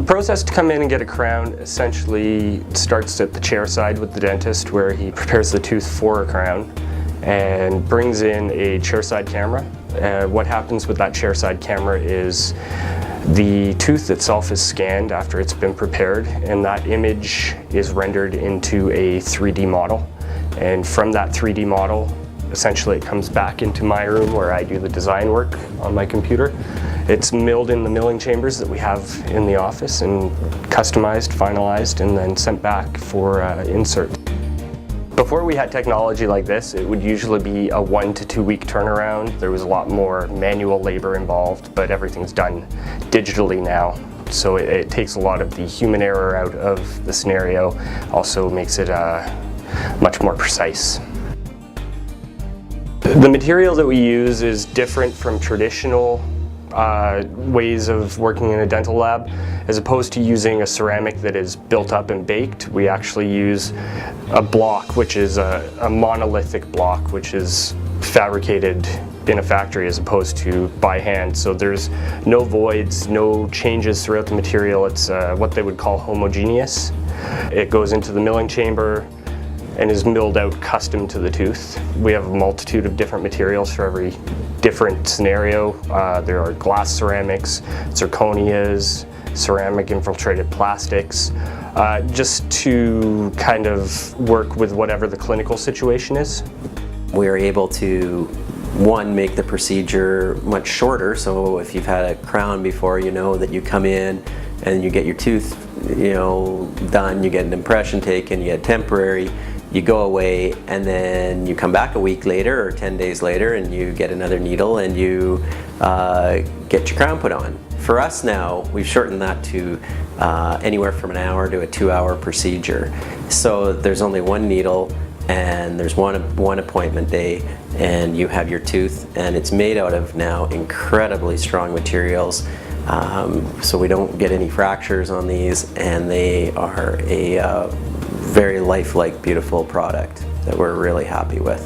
process to come in and get a crown essentially starts at the chair side with the dentist, where he prepares the tooth for a crown and brings in a chairside camera. What happens with that chairside camera is the tooth itself is scanned after it's been prepared, and that image is rendered into a 3D model. And from that 3D model, essentially it comes back into my room where I do the design work on my computer. It's milled in the milling chambers that we have in the office and customized, finalized, and then sent back for insert. Before we had technology like this, it would usually be a 1 to 2 week turnaround. There was a lot more manual labor involved, but everything's done digitally now. So it takes a lot of the human error out of the scenario, also makes it much more precise. The material that we use is different from traditional ways of working in a dental lab. As opposed to using a ceramic that is built up and baked, we actually use a block, which is a monolithic block, which is fabricated in a factory as opposed to by hand. So there's no voids, no changes throughout the material. It's what they would call homogeneous. It goes into the milling chamber and is milled out custom to the tooth. We have a multitude of different materials for every different scenario. There are glass ceramics, zirconias, ceramic infiltrated plastics, just to kind of work with whatever the clinical situation is. We are able to, one, make the procedure much shorter. So if you've had a crown before, you know that you come in and you get your tooth, done, you get an impression taken, you get temporary, you go away, and then you come back a week later or 10 days later and you get another needle and you get your crown put on. For us now, we've shortened that to anywhere from an hour to a 2-hour procedure. So there's only one needle and there's one appointment day, and you have your tooth, and it's made out of now incredibly strong materials. So we don't get any fractures on these, and they are a very lifelike, beautiful product that we're really happy with.